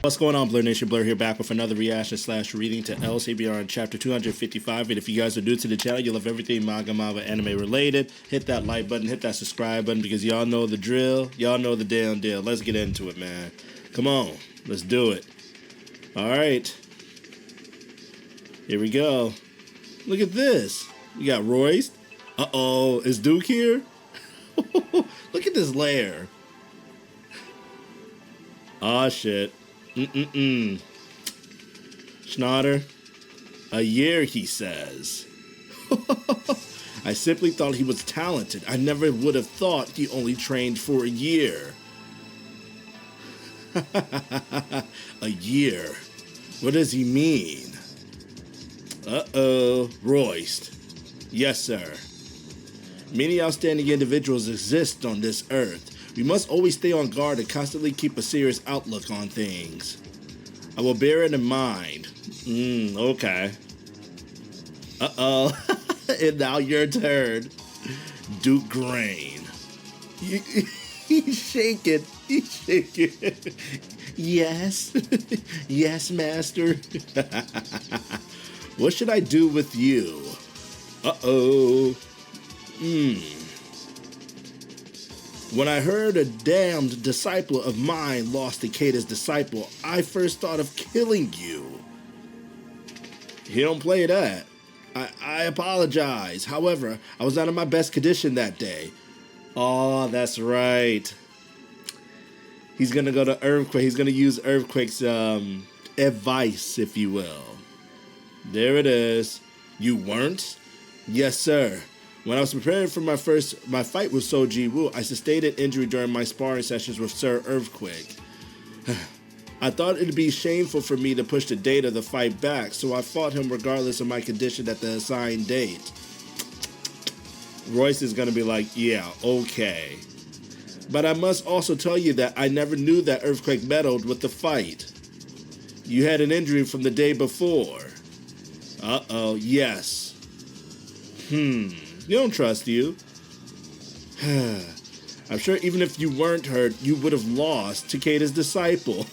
What's going on, Blur Nation? Blur here, back with another reaction / reading to Eleceed on chapter 255. And if you guys are new to the channel, you love everything manga, anime related, hit that like button, hit that subscribe button, because y'all know the drill. Y'all know the damn deal. Let's get into it, man. Come on, let's do it. All right, here we go. Look at this. We got Royce. Uh-oh, is Duke here? Look at this lair. Aw, shit. Schnatter. A year, he says. I simply thought he was talented. I never would have thought he only trained for a year. A year. What does he mean? Uh-oh. Royst. Yes, sir. Many outstanding individuals exist on this earth. We must always stay on guard and constantly keep a serious outlook on things. I will bear it in mind. Okay. Uh-oh. And now your turn. Duke Grain. He's shaking. He's shaking. Yes. Yes, master. What should I do with you? Uh-oh. When I heard a damned disciple of mine lost to Kayden's disciple, I first thought of killing you. He don't play that. I apologize. However, I was not in my best condition that day. Oh, that's right. He's gonna go to Earthquake. He's gonna use Earthquake's advice, if you will. There it is. You weren't? Yes, sir. When I was preparing for my fight with Jiwoo, I sustained an injury during my sparring sessions with Sir Earthquake. I thought it'd be shameful for me to push the date of the fight back, so I fought him regardless of my condition at the assigned date. Royce is gonna be like, yeah, okay. But I must also tell you that I never knew that Earthquake meddled with the fight. You had an injury from the day before. Uh-oh, yes. You don't trust you. I'm sure even if you weren't hurt, you would have lost to Kayden's disciple.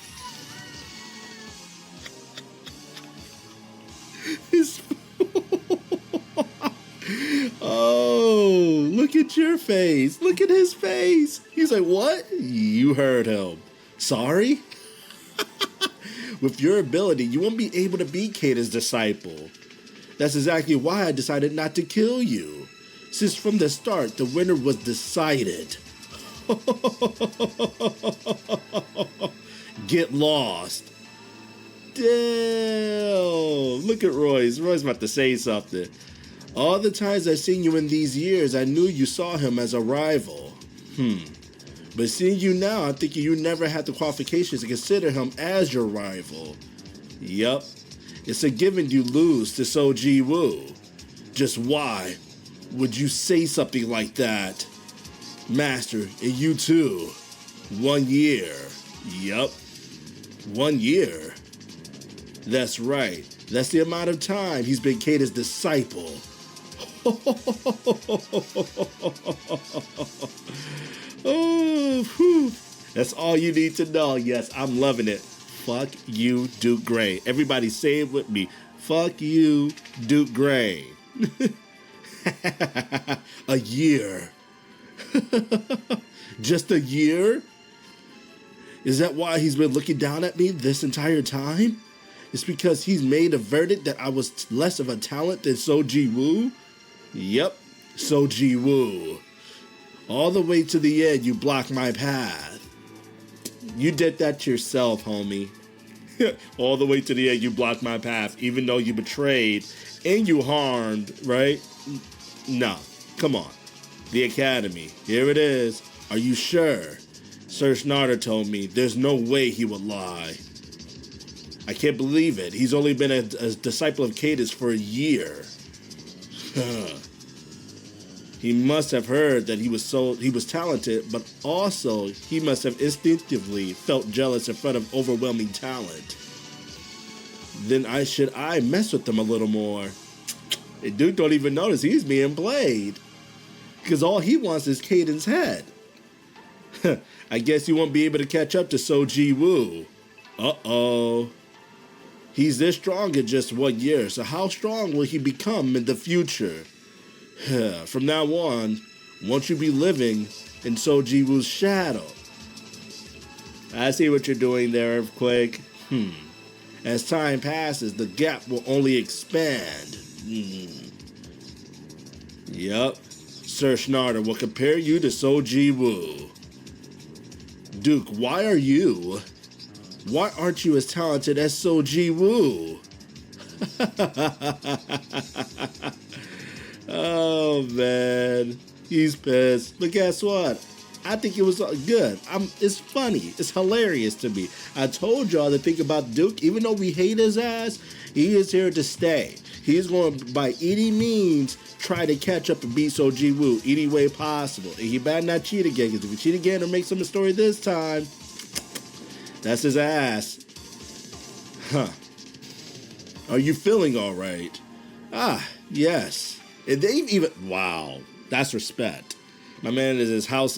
Oh, look at your face. Look at his face. He's like, what? You heard him. Sorry? With your ability, you won't be able to be Kayden's disciple. That's exactly why I decided not to kill you. Since from the start, the winner was decided. Get lost. Damn. Look at Royce. Roy's about to say something. All the times I've seen you in these years, I knew you saw him as a rival. But seeing you now, I'm thinking you never had the qualifications to consider him as your rival. Yup. It's a given you lose to Jiwoo. Just why would you say something like that? Master, and you too. 1 year. Yup. 1 year. That's right. That's the amount of time he's been Kayden's disciple. Oh, whew. That's all you need to know. Yes, I'm loving it. Fuck you, Duke Gray. Everybody say it with me. Fuck you, Duke Gray. A year. Just a year? Is that why he's been looking down at me this entire time? It's because he's made a verdict that I was less of a talent than Jiwoo? Yep, Jiwoo. All the way to the end, you blocked my path. You did that yourself, homie. All the way to the end, you blocked my path, even though you betrayed and you harmed, right? No, come on. The Academy, here it is. Are you sure? Sir Schnatter told me there's no way he would lie. I can't believe it. He's only been a disciple of Kayden's for a year. He must have heard that he was talented, but also he must have instinctively felt jealous in front of overwhelming talent. Then I mess with them a little more. And Duke don't even notice he's being played. Because all he wants is Kayden's head. I guess you won't be able to catch up to Jiwoo. Uh-oh. He's this strong in just 1 year, so how strong will he become in the future? From now on, won't you be living in So Jiwoo's shadow? I see what you're doing there, Earthquake. As time passes, the gap will only expand. Yup. Sir Schnarder will compare you to So Jiwoo. Duke, why aren't you as talented as So Jiwoo? Oh, man. He's pissed. But guess what? I think it was good. It's funny. It's hilarious to me. I told y'all the thing about Duke, even though we hate his ass, he is here to stay. He's going to, by any means, try to catch up and beat So Jiwoo any way possible. And he better not cheat again, because if he cheat again or make some story this time, that's his ass. Huh. Are you feeling all right? Ah, yes. And they've even... Wow. That's respect. My man is his house...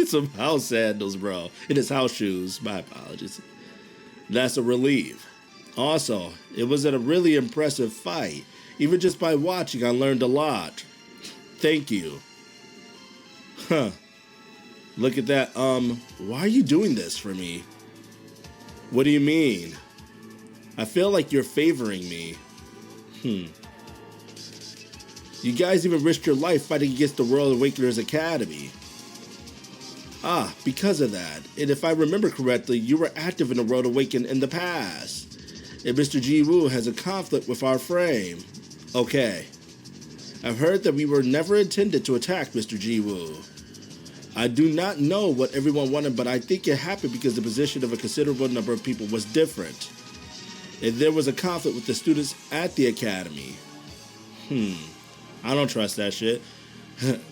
some house sandals, bro. In his house shoes. My apologies. That's a relief. Also, it was a really impressive fight. Even just by watching, I learned a lot. Thank you. Huh. Look at that. Why are you doing this for me? What do you mean? I feel like you're favoring me. You guys even risked your life fighting against the World Awakeners Academy. Ah, because of that. And if I remember correctly, you were active in the World Awaken in the past. And Mr. Jiwoo has a conflict with our frame. Okay. I've heard that we were never intended to attack Mr. Jiwoo. I do not know what everyone wanted, but I think it happened because the position of a considerable number of people was different. And there was a conflict with the students at the academy. I don't trust that shit.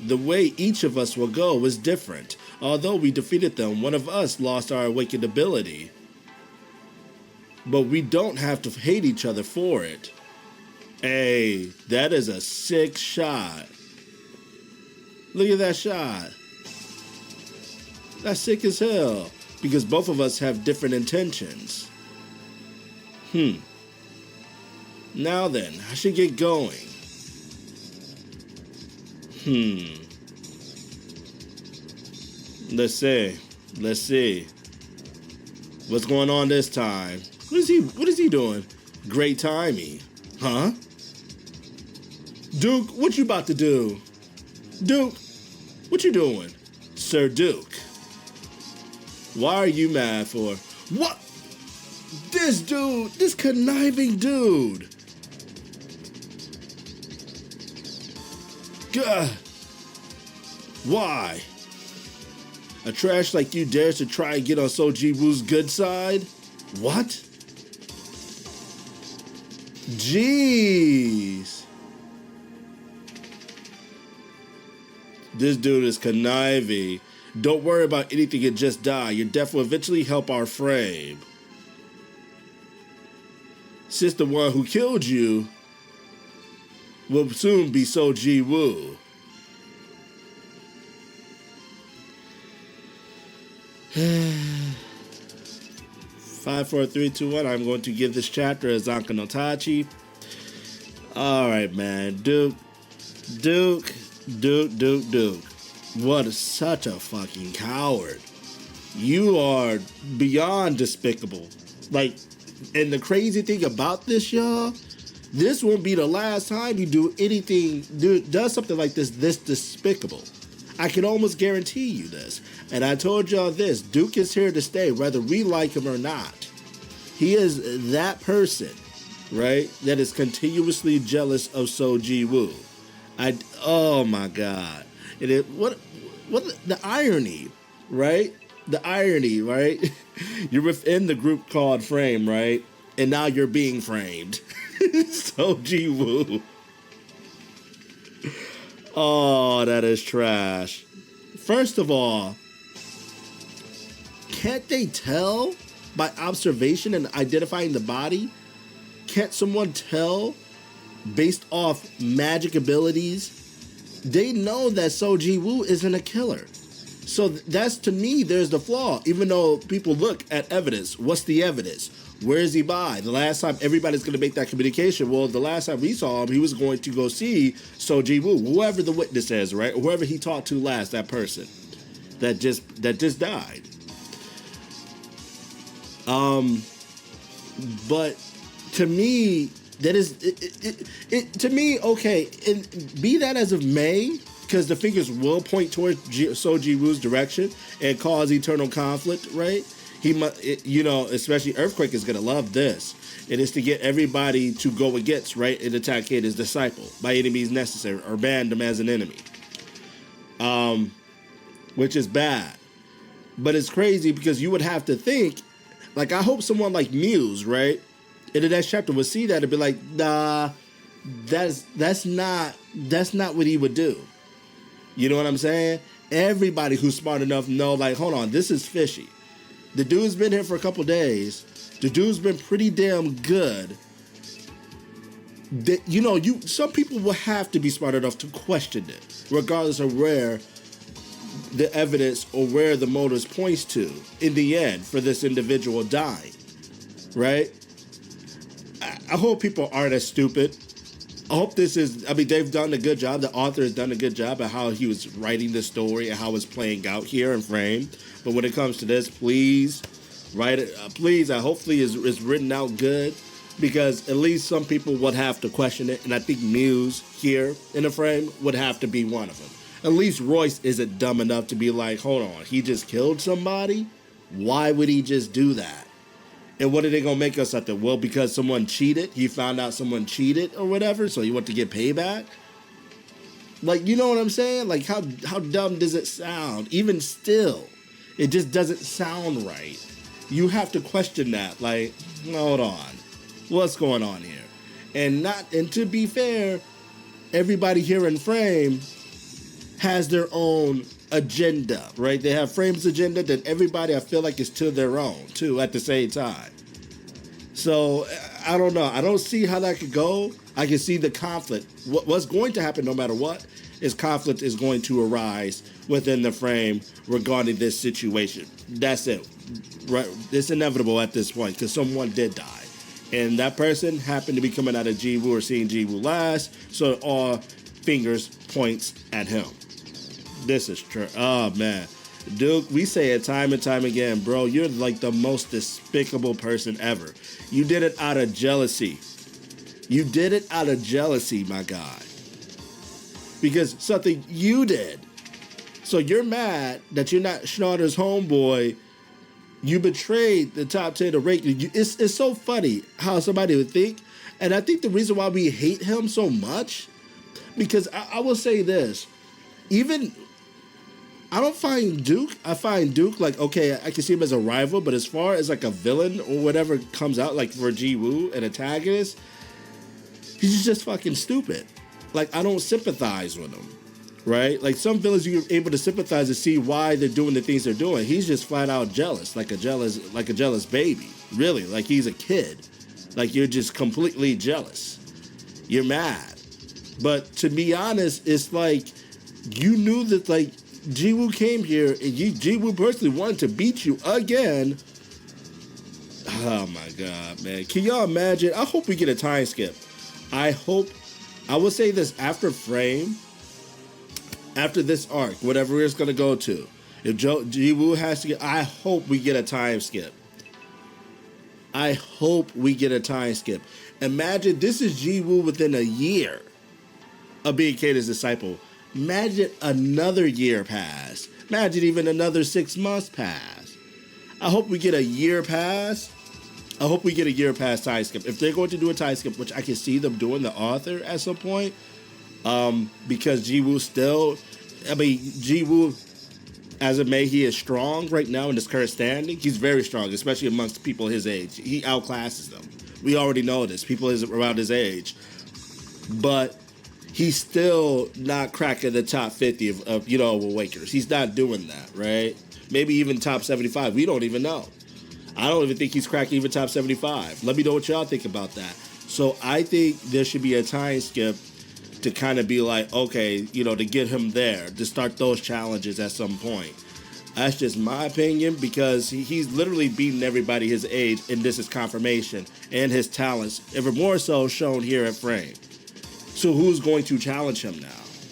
The way each of us will go is different. Although we defeated them, one of us lost our awakened ability. But we don't have to hate each other for it. Hey, that is a sick shot. Look at that shot. That's sick as hell. Because both of us have different intentions. Now then, I should get going. Let's see. What's going on this time? What is he doing? Great timing. Huh? Duke, what you about to do? Duke, what you doing? Sir Duke. Why are you mad for? What? This dude, this conniving dude. Gah. Why? A trash like you dares to try and get on So Jiwoo's good side? What? Jeez. This dude is conniving. Don't worry about anything and just die. Your death will eventually help our frame. Since the one who killed you will soon be So Jiwoo. 5, 4, 3, 2, 1. I'm going to give this chapter a Zanka no Tachi. Alright, man. Duke. What such a fucking coward. You are beyond despicable. Like, and the crazy thing about this, y'all, this won't be the last time you do anything, does something like this despicable. I can almost guarantee you this. And I told y'all this, Duke is here to stay, whether we like him or not. He is that person, right, that is continuously jealous of So Jiwoo. Oh my God. What the irony, right? The irony, right? You're within the group called Frame, right? And now you're being framed. So Jiwoo. Oh, that is trash. First of all, can't they tell by observation and identifying the body? Can't someone tell based off magic abilities? They know that So Jiwoo isn't a killer. So that's, to me, there's the flaw. Even though people look at evidence, what's the evidence? Where is he by? The last time everybody's going to make that communication. Well, the last time we saw him, he was going to go see Jiwoo, whoever the witness is, right? Or whoever he talked to last, that person that just died. But to me, that is to me, okay. And be that as of May, because the fingers will point towards Jiwoo's direction and cause eternal conflict, right? He must, especially Earthquake is gonna love this. It is to get everybody to go against, right, and attack Kayden's disciple by any means necessary, or ban them as an enemy. Which is bad, but it's crazy because you would have to think, like, I hope someone like Muse, right, in the next chapter would see that and be like, nah, that's not what he would do. You know what I'm saying? Everybody who's smart enough know, like, hold on, this is fishy. The dude's been here for a couple days. The dude's been pretty damn good. Some people will have to be smart enough to question it, regardless of where the evidence or where the motives points to in the end for this individual dying, right? I hope people aren't as stupid. I hope they've done a good job. The author has done a good job at how he was writing the story and how it's playing out here in frame. But when it comes to this, please write it. Please, hopefully it's written out good, because at least some people would have to question it. And I think Muse here in the frame would have to be one of them. At least Royce isn't dumb enough to be like, hold on, he just killed somebody? Why would he just do that? And what are they going to make us out there? Well, because someone cheated. He found out someone cheated or whatever, so he want to get payback? Like, you know what I'm saying? Like, how dumb does it sound? Even still, it just doesn't sound right. You have to question that. Like, hold on. What's going on here? And to be fair, everybody here in frame has their own agenda, right? They have Frame's agenda, that everybody, I feel like, is to their own too at the same time. So I don't know. I don't see how that could go. I can see the conflict. What's going to happen, no matter what, is conflict is going to arise within the Frame regarding this situation. That's it, right? It's inevitable at this point, because someone did die, and that person happened to be coming out of Jiwoo or seeing Jiwoo last, so all fingers points at him. This is true. Oh, man. Duke, we say it time and time again, bro. You're like the most despicable person ever. You did it out of jealousy. You did it out of jealousy, my guy. Because something you did. So you're mad that you're not Schneider's homeboy. You betrayed the top 10 of ranking. It's so funny how somebody would think. And I think the reason why we hate him so much, because I will say this, I find Duke like, okay, I can see him as a rival, but as far as like a villain or whatever comes out, like for Jiwoo, an antagonist, he's just fucking stupid. Like, I don't sympathize with him, right? Like, some villains you're able to sympathize and see why they're doing the things they're doing. He's just flat out jealous, like a jealous baby, really. Like, he's a kid. Like, you're just completely jealous. You're mad. But to be honest, it's like, you knew that, like, Jiwoo came here, and Jiwoo personally wanted to beat you again. Oh my God, man. Can y'all imagine? I hope we get a time skip. I will say this, after Frame, after this arc, whatever it's going to go to, if Jiwoo has to get, I hope we get a time skip. I hope we get a time skip. Imagine this is Jiwoo within a year of being Kayden's disciple. Imagine another year pass. Imagine even another 6 months pass. I hope we get a year pass. I hope we get a year pass time skip. If they're going to do a time skip, which I can see them doing, the author, at some point, because Jiwoo as of May, he is strong right now in his current standing. He's very strong, especially amongst people his age. He outclasses them. We already know this. People around his age. But he's still not cracking the top 50 of Awakers. He's not doing that, right? Maybe even top 75. We don't even know. I don't even think he's cracking even top 75. Let me know what y'all think about that. So I think there should be a time skip to kind of be like, okay, to get him there, to start those challenges at some point. That's just my opinion because he's literally beating everybody his age, and this is confirmation, and his talents, ever more so shown here at Frame. So who's going to challenge him now?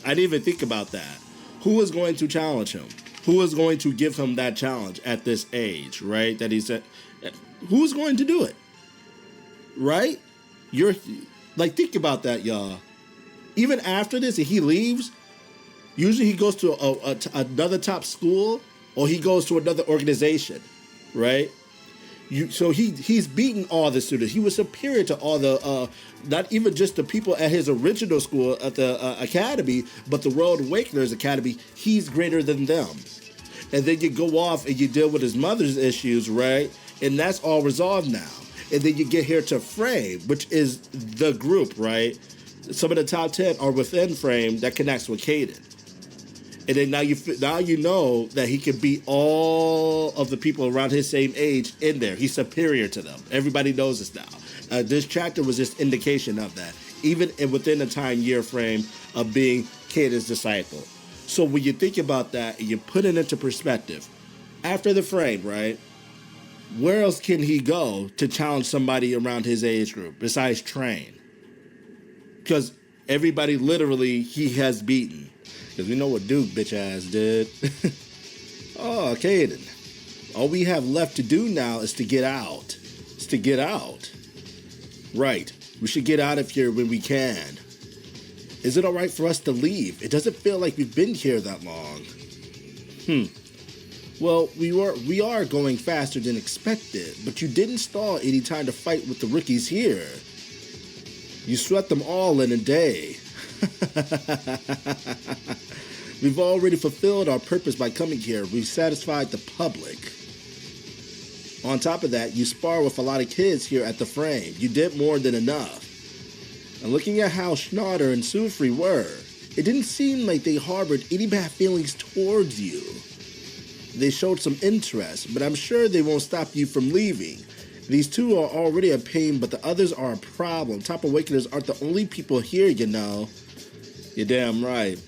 I didn't even think about that. Who is going to challenge him? Who is going to give him that challenge at this age, right? That he's at. Who's going to do it? Right? You're like, think about that, y'all. Even after this, if he leaves, usually he goes to another top school, or he goes to another organization, right? So he's beaten all the students. He was superior to all the, not even just the people at his original school at the academy, but the World Awakeners Academy. He's greater than them. And then you go off and you deal with his mother's issues, right? And that's all resolved now. And then you get here to Frame, which is the group, right? Some of the top 10 are within Frame that connects with Kayden. And then now you know that he can beat all of the people around his same age in there. He's superior to them. Everybody knows this now. This chapter was just indication of that, even within the time year frame of being Kayden's disciple. So when you think about that and you put it into perspective, after the Frame, right, where else can he go to challenge somebody around his age group besides Train? Because everybody literally he has beaten. Because we know what Duke bitch ass did. Oh, Kayden. All we have left to do now is to get out. Right. We should get out of here when we can. Is it all right for us to leave? It doesn't feel like we've been here that long. Well, we are going faster than expected, but you didn't stall any time to fight with the rookies here. You swept them all in a day. We've already fulfilled our purpose by coming here. We've satisfied the public. On top of that, you spar with a lot of kids here at the Frame. You did more than enough. And looking at how Schneider and Sufri were, it didn't seem like they harbored any bad feelings towards you. They showed some interest, but I'm sure they won't stop you from leaving. These two are already a pain, but the others are a problem. Top Awakeners aren't the only people here, you know. You're damn right.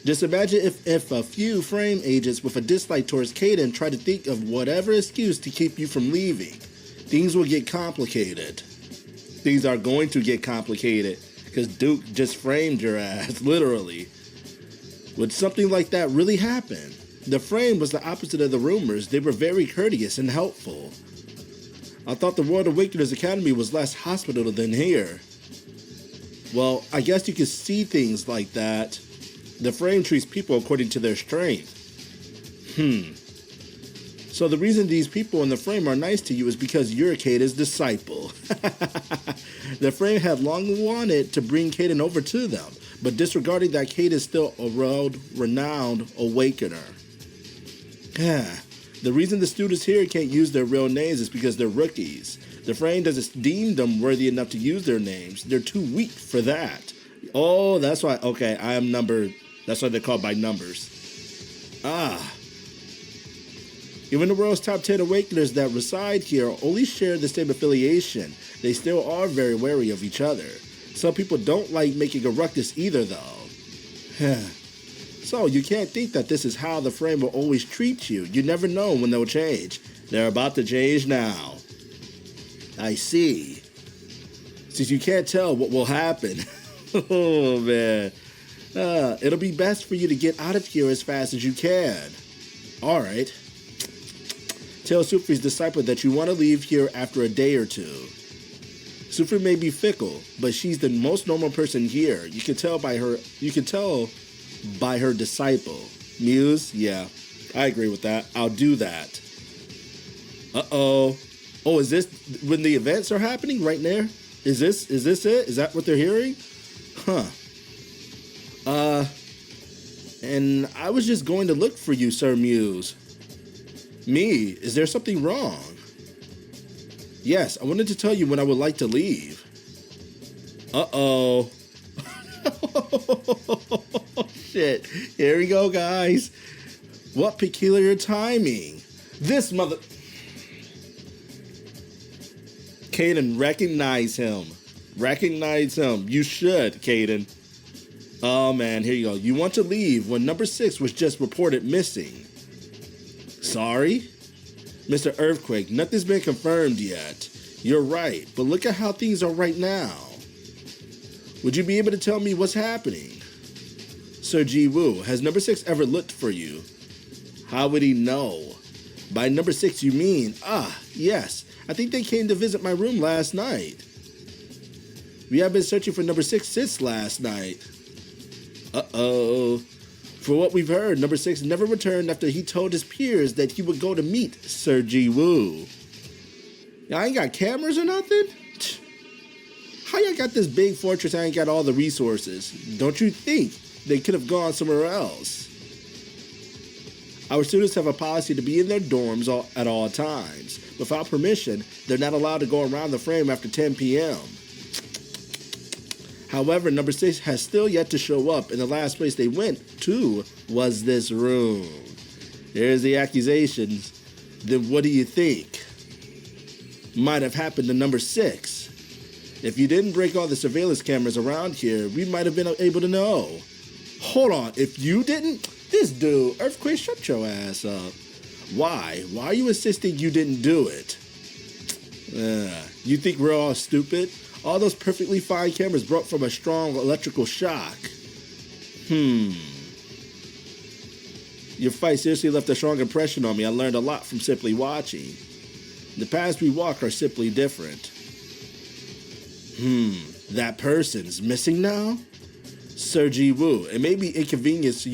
Just imagine if a few Frame agents with a dislike towards Kayden try to think of whatever excuse to keep you from leaving. Things will get complicated. Things are going to get complicated because Duke just framed your ass, literally. Would something like that really happen? The Frame was the opposite of the rumors. They were very courteous and helpful. I thought the World Awakeners Academy was less hospitable than here. Well, I guess you could see things like that. The Frame treats people according to their strength. So the reason these people in the Frame are nice to you is because you're Kayden's disciple. The Frame had long wanted to bring Kayden over to them, but disregarding that Kayden is still a world-renowned Awakener. The reason the students here can't use their real names is because they're rookies. The Frame doesn't deem them worthy enough to use their names. They're too weak for that. Oh, that's why. Okay, I am numbered. That's why they're called by numbers. Even the world's top 10 Awakeners that reside here only share the same affiliation. They still are very wary of each other. Some people don't like making a ruckus either, though. So you can't think that this is how the Frame will always treat you. You never know when they'll change. They're about to change now. I see. Since you can't tell what will happen. Oh, man. It'll be best for you to get out of here as fast as you can. All right. Tell Sufri's disciple that you want to leave here after a day or two. Sufri may be fickle, but she's the most normal person here. You can tell by her disciple. Muse? Yeah, I agree with that. I'll do that. Uh-oh. Oh, is this when the events are happening right there? Is this it? Is that what they're hearing? And I was just going to look for you, Sir Muse. Me? Is there something wrong? Yes, I wanted to tell you when I would like to leave. Uh-oh. Shit. Here we go, guys. What peculiar timing. This mother... Kayden, recognize him. Recognize him. You should, Kayden. Oh, man, here you go. You want to leave when number 6 was just reported missing. Sorry? Mr. Earthquake, nothing's been confirmed yet. You're right, but look at how things are right now. Would you be able to tell me what's happening? Sir Jiwoo, has number 6 ever looked for you? How would he know? By number 6 you mean, yes, I think they came to visit my room last night. We have been searching for number 6 since last night. Uh-oh. For what we've heard, number 6 never returned after he told his peers that he would go to meet Sir Jiwoo. Y'all ain't got cameras or nothing? How y'all got this big fortress and ain't got all the resources? Don't you think they could have gone somewhere else? Our students have a policy to be in their dorms at all times. Without permission, they're not allowed to go around the frame after 10 p.m. However, number 6 has still yet to show up, and the last place they went to was this room. Here's the accusations. Then what do you think might have happened to number 6? If you didn't break all the surveillance cameras around here, we might have been able to know. Hold on, if you didn't? This dude, Earthquake, shut your ass up. Why? Why are you insisting you didn't do it? You think we're all stupid? All those perfectly fine cameras broke from a strong electrical shock. Your fight seriously left a strong impression on me. I learned a lot from simply watching. The paths we walk are simply different. That person's missing now? Sir Jiwoo, it may inconvenience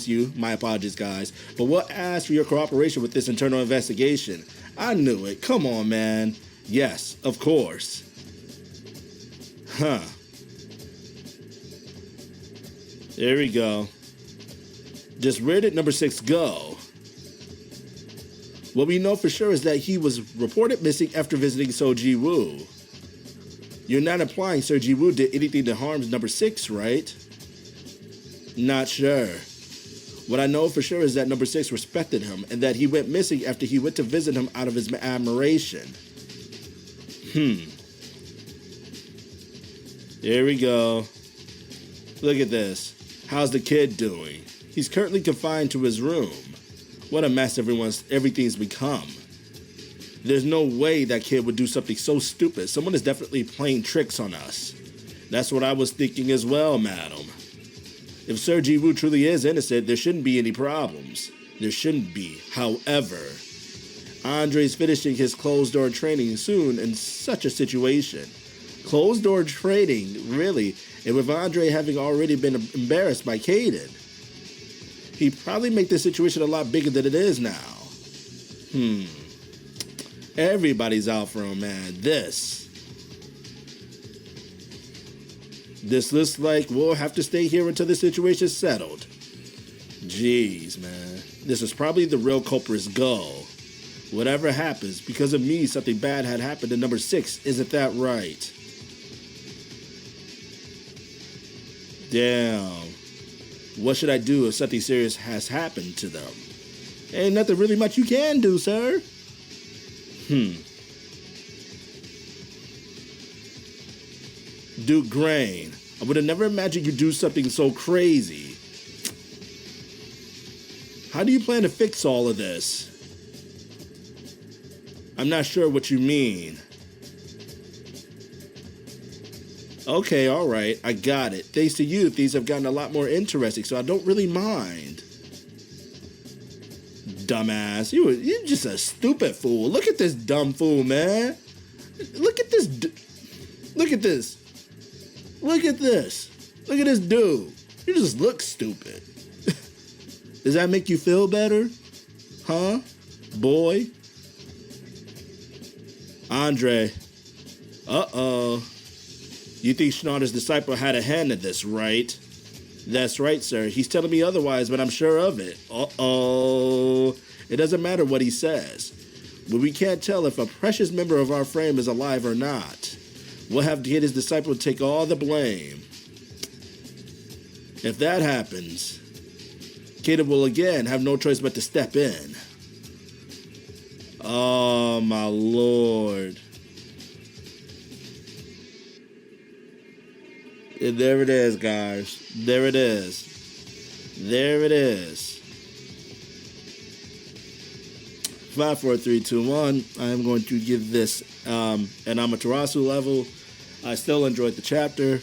you, my apologies guys, but we'll ask for your cooperation with this internal investigation. I knew it, come on man. Yes, of course. There we go. Just where did number 6 go? What we know for sure is that he was reported missing after visiting Sir Jiwoo. You're not implying Sir Jiwoo did anything to harm number 6, right? Not sure. What I know for sure is that number 6 respected him and that he went missing after he went to visit him out of his admiration. Here we go. Look at this. How's the kid doing? He's currently confined to his room. What a mess everything's become. There's no way that kid would do something so stupid. Someone is definitely playing tricks on us. That's what I was thinking as well, madam. If Sir Jiwoo truly is innocent, there shouldn't be any problems. There shouldn't be. However, Andrei's finishing his closed-door training soon in such a situation. Closed-door training, really? And with Andrei having already been embarrassed by Kayden, he'd probably make the situation a lot bigger than it is now. Everybody's out for him, man. This looks like we'll have to stay here until the situation's settled. Jeez, man. This is probably the real culprit's goal. Whatever happens, because of me, something bad had happened to number 6. Isn't that right? Damn. What should I do if something serious has happened to them? Ain't nothing really much you can do, sir. Duke Grain, I would have never imagined you'd do something so crazy. How do you plan to fix all of this? I'm not sure what you mean. Okay, alright, I got it. Thanks to you, things have gotten a lot more interesting, so I don't really mind. Dumbass, you're just a stupid fool. Look at this dumb fool, man. Look at this. Look at this. Look at this. Look at this dude. You just look stupid. Does that make you feel better? Huh? Boy? Andrei. Uh-oh. You think Schneider's disciple had a hand in this, right? That's right, sir. He's telling me otherwise, but I'm sure of it. Uh-oh. It doesn't matter what he says. But we can't tell if a precious member of our frame is alive or not. We'll have to get his disciple to take all the blame. If that happens, Kayden will again have no choice but to step in. Oh, my Lord. And there it is, guys. There it is. There it is. 5, 4, 3, 2, 1. I am going to give this an Amaterasu level. I still enjoyed the chapter.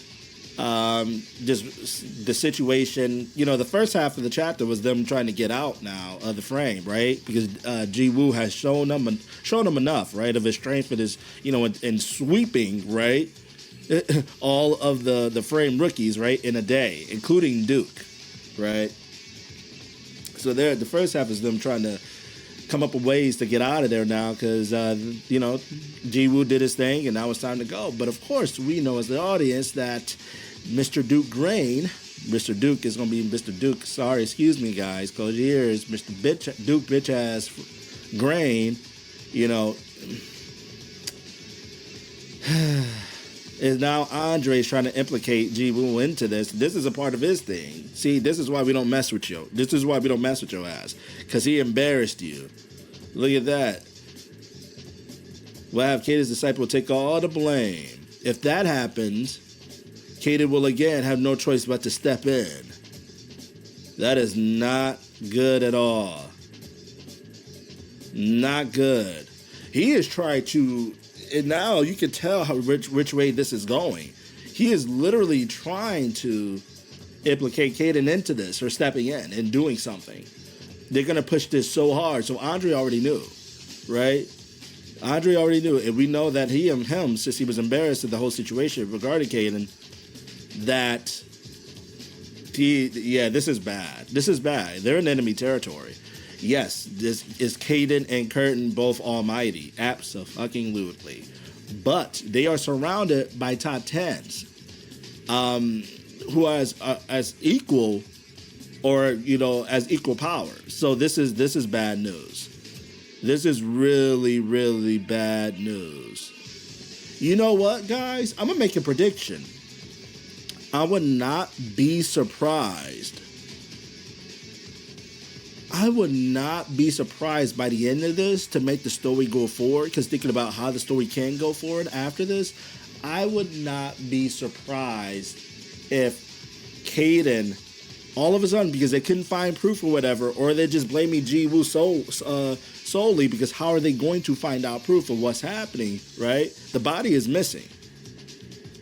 Just the situation, the first half of the chapter was them trying to get out now of the frame, right? Because Jiwoo has shown them enough, right, of his strength with his, in sweeping, right, all of the frame rookies, right, in a day, including Duke, right? So the first half is them trying to come up with ways to get out of there now because, Jiwoo did his thing and now it's time to go. But of course, we know as the audience that Mr. Duke Grain, Mr. Duke is going to be Mr. Duke. Sorry, excuse me, guys. Close your ears. Mr. Duke bitch ass Grain, is now Andrei's trying to implicate Jiwoo into this. This is a part of his thing. See, this is why we don't mess with you. This is why we don't mess with your ass. Because he embarrassed you. Look at that. We'll have Kayden's disciple take all the blame. If that happens, Kayden will again have no choice but to step in. That is not good at all. Not good. He is trying to, and now you can tell how which way this is going. He is literally trying to implicate Kayden into this or stepping in and doing something. They're going to push this so hard. So Andrei already knew, right? Andrei already knew. And we know that him, since he was embarrassed of the whole situation regarding Kayden, that this is bad. This is bad. They're in enemy territory. Yes, this is Kayden and Curtin both almighty. Abso-fucking-lutely. But they are surrounded by top 10s who are as equal or, as equal power. So this is bad news. This is really, really bad news. You know what, guys? I'm going to make a prediction. I would not be surprised. I would not be surprised by the end of this to make the story go forward, because thinking about how the story can go forward after this, I would not be surprised if Kayden, all of a sudden, because they couldn't find proof or whatever, or they're just blaming Jiwoo solely, because how are they going to find out proof of what's happening, right? The body is missing.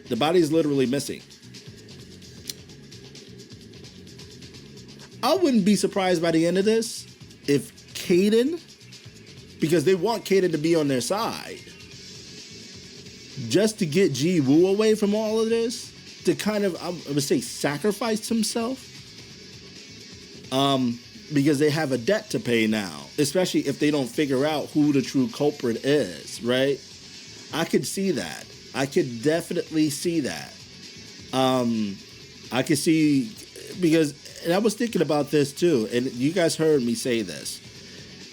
The body is literally missing. I wouldn't be surprised by the end of this if Kayden, because they want Kayden to be on their side, just to get Jiwoo away from all of this, to kind of, I would say, sacrifice himself, because they have a debt to pay now, especially if they don't figure out who the true culprit is, right? I could see that. I could definitely see that. I could see, because, and I was thinking about this too, and you guys heard me say this.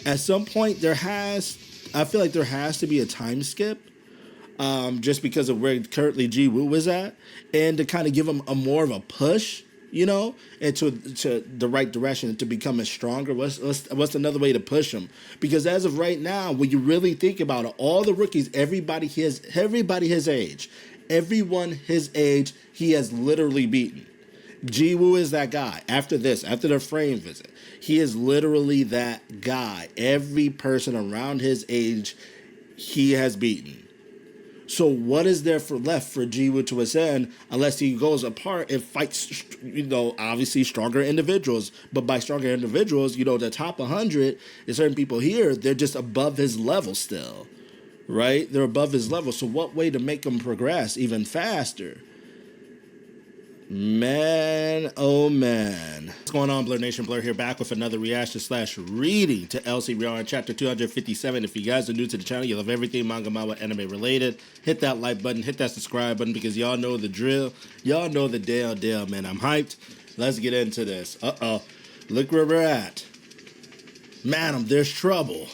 At some point, I feel like there has to be a time skip, just because of where currently Jiwoo is at, and to kind of give him a more of a push, into the right direction to become stronger. What's another way to push him? Because as of right now, when you really think about it, all the rookies, everybody his age, everyone his age, he has literally beaten. Jiwoo is that guy. After their frame visit, he is literally that guy. Every person around his age, he has beaten. So what is there left for Jiwoo to ascend unless he goes apart and fights, obviously stronger individuals. But by stronger individuals, the top 100, and certain people here, they're just above his level still, right? They're above his level. So what way to make him progress even faster? Man, oh man. What's going on, Blur Nation? Blur here, back with another reaction / reading to Eleceed. We are on chapter 257. If you guys are new to the channel, you love everything manga, anime related, hit that like button, hit that subscribe button, because y'all know the drill. Y'all know the deal, man. I'm hyped. Let's get into this. Look where we're at. Madam, there's trouble.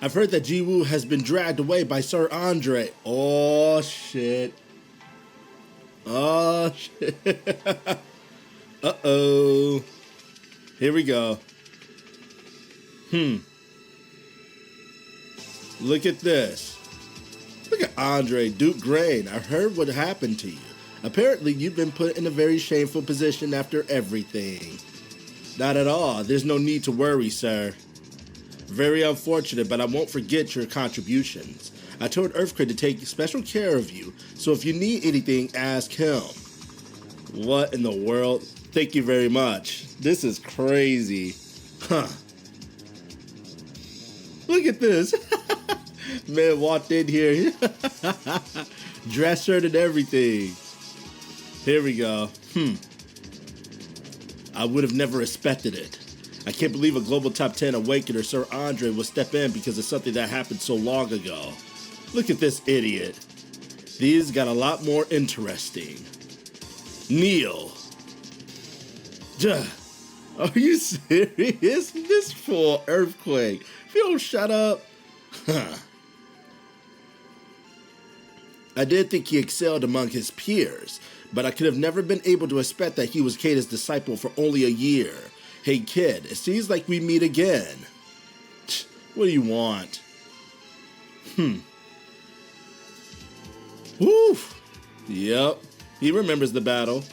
I've heard that Jiwoo has been dragged away by Sir Andrei. Oh, shit. Oh, shit. Uh-oh. Here we go. Look at this. Look at Andrei, Duke Grain. I heard what happened to you. Apparently, you've been put in a very shameful position after everything. Not at all. There's no need to worry, sir. Very unfortunate, but I won't forget your contributions. I told Earthquake to take special care of you, so if you need anything, ask him. What in the world? Thank you very much. This is crazy. Huh. Look at this. Man walked in here. Dress shirt and everything. Here we go. I would have never expected it. I can't believe a global top 10 awakener, Sir Andrei, will step in because of something that happened so long ago. Look at this idiot. These got a lot more interesting. Neil. Duh. Are you serious? This fool Earthquake. If you don't shut up. I did think he excelled among his peers, but I could have never been able to expect that he was Kayden's disciple for only a year. Hey kid, it seems like we meet again. What do you want? Woof. Yep, he remembers the battle.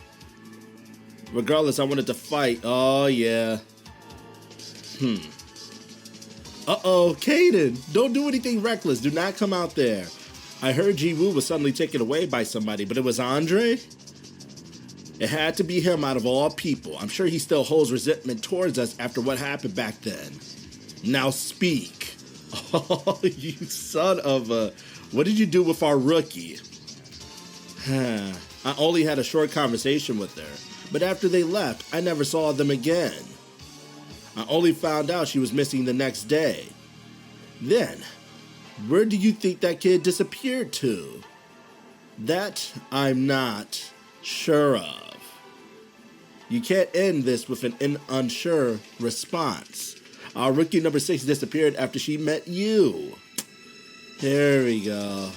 Regardless, I wanted to fight. Oh, yeah. Uh-oh, Kayden, don't do anything reckless. Do not come out there. I heard Jiwoo was suddenly taken away by somebody, but it was Andrei? It had to be him out of all people. I'm sure he still holds resentment towards us after what happened back then. Now speak. Oh, you son of a... What did you do with our rookie? I only had a short conversation with her, but after they left, I never saw them again. I only found out she was missing the next day. Then, where do you think that kid disappeared to? That I'm not sure of. You can't end this with an unsure response. Our rookie number 6 disappeared after she met you. There we go.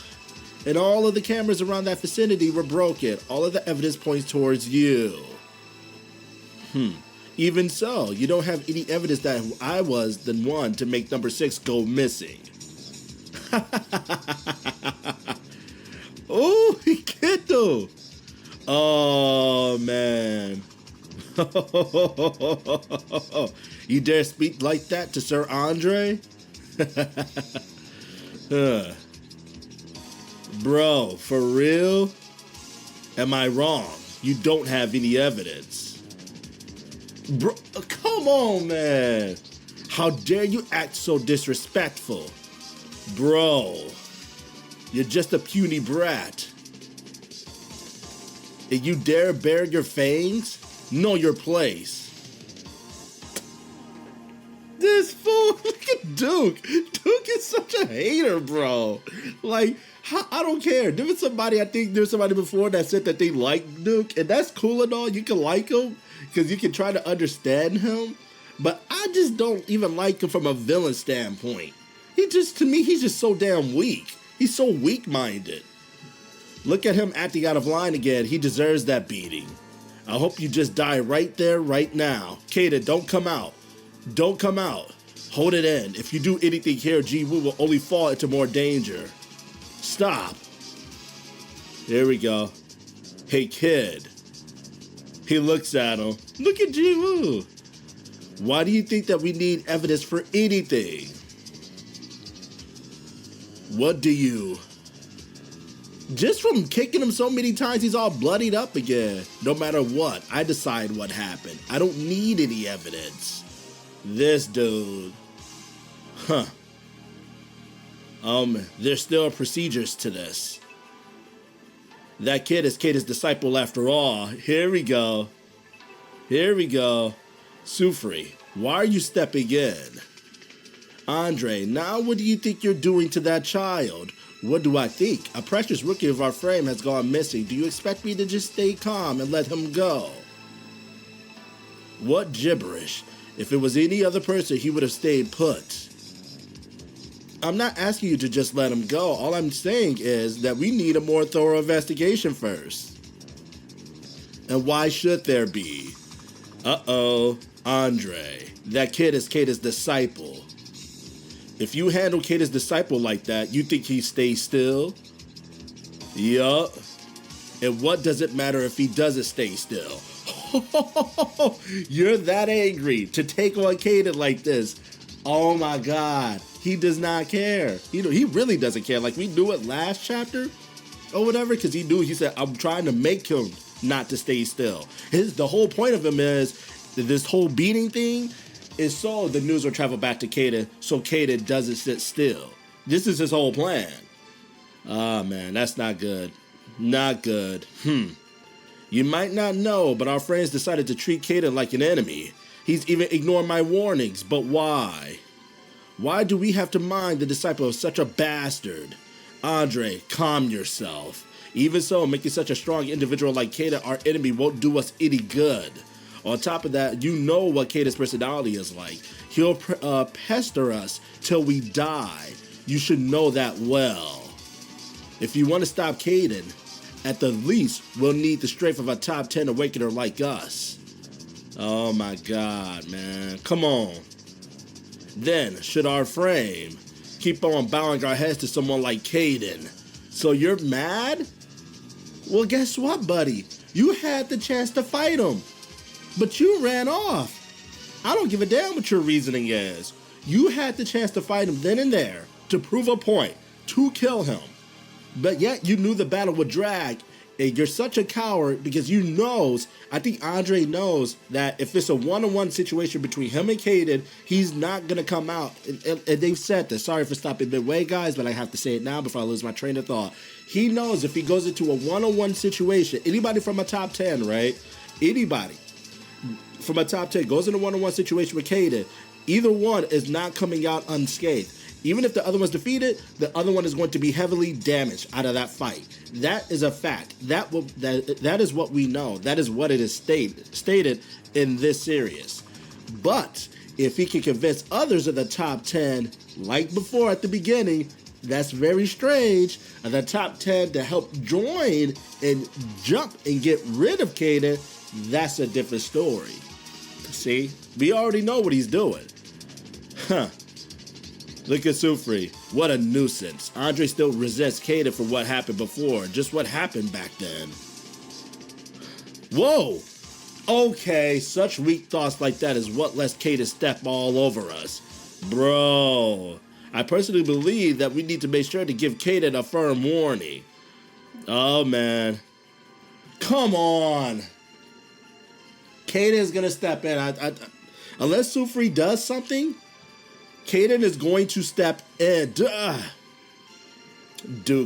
And all of the cameras around that vicinity were broken. All of the evidence points towards you. Even so, you don't have any evidence that I was the one to make number 6 go missing. Oh, he Kendo. Oh, man. You dare speak like that to Sir Andrei? Bro, for real? Am I wrong? You don't have any evidence. Bro, come on, man. How dare you act so disrespectful? Bro, you're just a puny brat. And you dare bare your fangs? Know your place. This fool, look at Duke. Duke is such a hater, bro. Like, I don't care. There was somebody, I think there's somebody before that said that they like Duke, and that's cool and all. You can like him because you can try to understand him, but I just don't even like him from a villain standpoint. To me, he's just so damn weak. He's so weak-minded. Look at him acting out of line again. He deserves that beating. I hope you just die right there, right now. Kayden, don't come out. Don't come out. Hold it in. If you do anything here, Jiwoo will only fall into more danger. Stop. There we go. Hey, kid. He looks at him. Look at Jiwoo. Why do you think that we need evidence for anything? What do you... Just from kicking him so many times, he's all bloodied up again. No matter what, I decide what happened. I don't need any evidence. This dude. There's still procedures to this. That kid is Kayden's disciple after all. Here we go. Here we go. Sufri, why are you stepping in? Andrei, now what do you think you're doing to that child? What do I think? A precious rookie of our frame has gone missing. Do you expect me to just stay calm and let him go? What gibberish. If it was any other person, he would have stayed put. I'm not asking you to just let him go. All I'm saying is that we need a more thorough investigation first. And why should there be? Uh-oh, Andrei. That kid is Kayden's disciple. If you handle Kayden's disciple like that, you think he stays still? Yup. And what does it matter if he doesn't stay still? You're that angry to take on Kayden like this. Oh my God. He does not care. He really doesn't care. Like, we knew it last chapter or whatever, because he said, I'm trying to make him not to stay still. The whole point of him is that this whole beating thing is so the news will travel back to Kayden, so Kayden doesn't sit still. This is his whole plan. Ah, man, that's not good. Not good. You might not know, but our friends decided to treat Kayden like an enemy. He's even ignored my warnings, but why? Why do we have to mind the disciple of such a bastard? Andrei, calm yourself. Even so, making such a strong individual like Kayden our enemy won't do us any good. On top of that, you know what Kayden's personality is like. He'll pester us till we die. You should know that well. If you want to stop Kayden, at the least, we'll need the strength of a top 10 awakener like us. Oh my God, man. Come on. Then, should our frame keep on bowing our heads to someone like Kayden? So you're mad? Well, guess what, buddy? You had the chance to fight him, but you ran off. I don't give a damn what your reasoning is. You had the chance to fight him then and there, to prove a point, to kill him. But yet you knew the battle would drag, and you're such a coward because I think Andrei knows that if it's a one-on-one situation between him and Kayden, he's not going to come out. And they've said this. Sorry for stopping midway, guys, but I have to say it now before I lose my train of thought. He knows if he goes into a one-on-one situation, anybody from a top 10, right? Anybody from a top 10 goes into a one-on-one situation with Kayden, either one is not coming out unscathed. Even if the other one's defeated, the other one is going to be heavily damaged out of that fight. That is a fact. That is what we know. That is what it is stated in this series. But if he can convince others of the top 10, like before at the beginning, that's very strange, of the top 10 to help join and jump and get rid of Kayden, that's a different story. See? We already know what he's doing. Huh. Look at Sufri. What a nuisance. Andrei still resents Kayden for what happened before. Just what happened back then. Whoa! Okay, such weak thoughts like that is what lets Kayden step all over us. Bro, I personally believe that we need to make sure to give Kayden a firm warning. Oh, man. Come on. Kayden's gonna step in. Unless Sufri does something, Kayden is going to step in. Duke,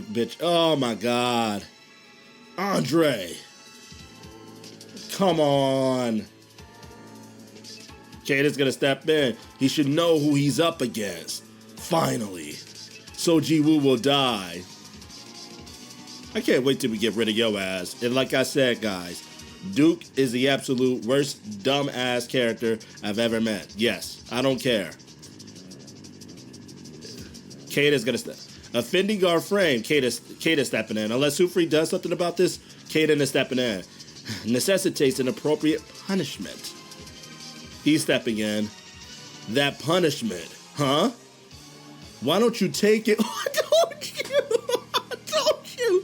bitch. Oh, my God. Andrei. Come on. Kayden's going to step in. He should know who he's up against. Finally. So Jiwoo will die. I can't wait till we get rid of your ass. And like I said, guys, Duke is the absolute worst dumb-ass character I've ever met. Yes, I don't care. Kayden's gonna offending our frame. Kayden stepping in. Unless Sufri does something about this, Kayden is stepping in. Necessitates an appropriate punishment. He's stepping in. That punishment, huh? Why don't you take it? Don't you?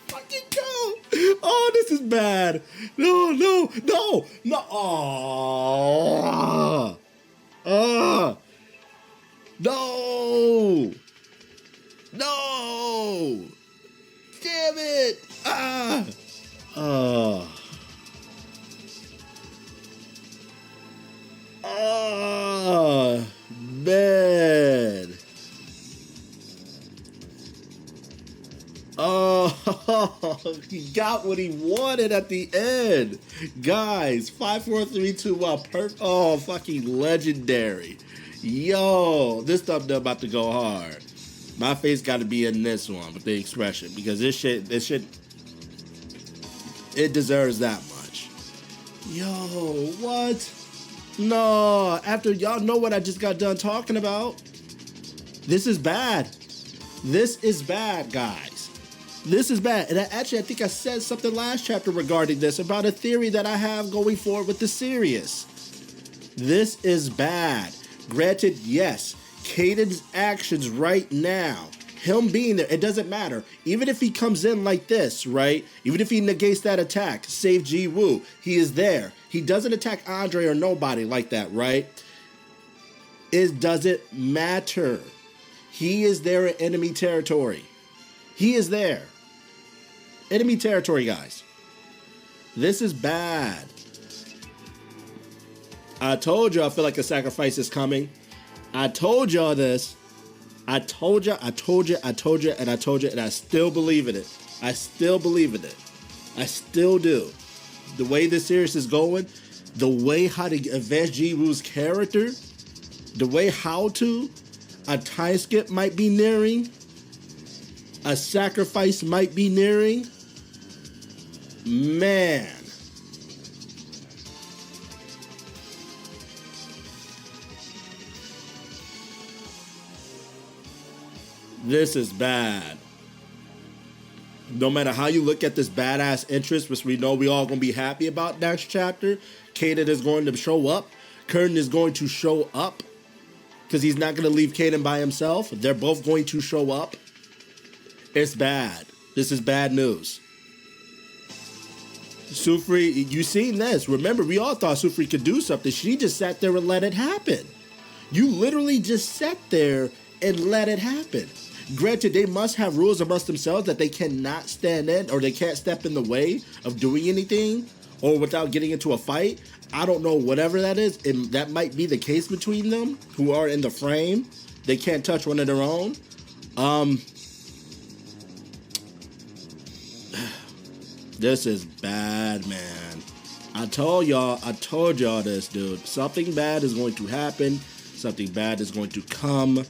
Fucking go! Oh, this is bad. No. No! Damn it! Man. He got what he wanted at the end. Guys, 5, 4, 3, 2, 1. Fucking legendary. Yo, this stuff about to go hard. My face got to be in this one with the expression because this shit, it deserves that much. Yo, what? No, after y'all know what I just got done talking about, this is bad. This is bad, guys. This is bad. And I think I said something last chapter regarding this about a theory that I have going forward with the series. This is bad. Granted, yes, Kayden's actions right now, him being there, it doesn't matter. Even if he comes in like this, right? Even if he negates that attack, save Jiwoo, he is there. He doesn't attack Andrei or nobody like that, right? It doesn't matter. He is there in enemy territory. He is there. Enemy territory, guys. This is bad. I told you I feel like a sacrifice is coming. I told y'all this. I told you, and I told you, and I still believe in it. I still believe in it. I still do. The way this series is going, the way how to advance Jiwoo's character, the way how to, a time skip might be nearing, a sacrifice might be nearing. Man. This is bad. No matter how you look at this badass interest, which we know we all gonna be happy about next chapter, Kayden is going to show up. Kayden is going to show up because he's not gonna leave Kayden by himself. They're both going to show up. It's bad. This is bad news. Sufri, you seen this. Remember, we all thought Sufri could do something. She just sat there and let it happen. You literally just sat there and let it happen. Granted, they must have rules amongst themselves that they cannot stand in or they can't step in the way of doing anything or without getting into a fight. I don't know, whatever that is. And that might be the case between them who are in the frame. They can't touch one of their own. This is bad, man. I told y'all this, dude. Something bad is going to happen. Something bad is going to come.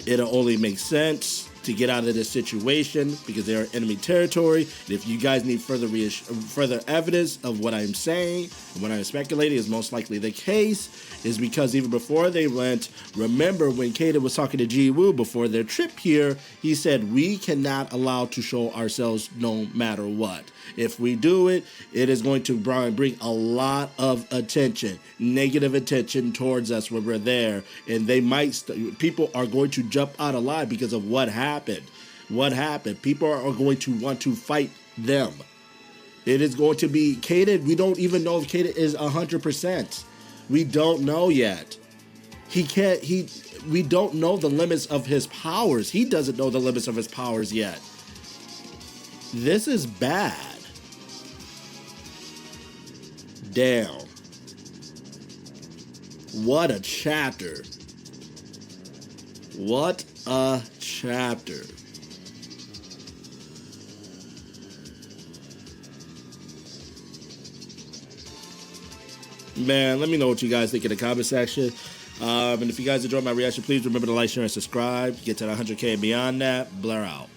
It'll only make sense to get out of this situation because they are enemy territory. And if you guys need further evidence of what I'm saying and what I'm speculating is most likely the case, is because even before they went, remember when Kayden was talking to Jiwoo before their trip here, he said, we cannot allow to show ourselves no matter what. If we do it, it is going to bring a lot of attention, negative attention towards us when we're there. And they might, people are going to jump out of line because of what happened. What happened? People are going to want to fight them. It is going to be Kayden. We don't even know if Kayden is 100%. We don't know yet. We don't know the limits of his powers. He doesn't know the limits of his powers yet. This is bad. Damn. What a chapter. What a chapter. Man, let me know what you guys think in the comment section. And if you guys enjoyed my reaction, please remember to like, share, and subscribe. Get to the 100K and beyond that. Blur out.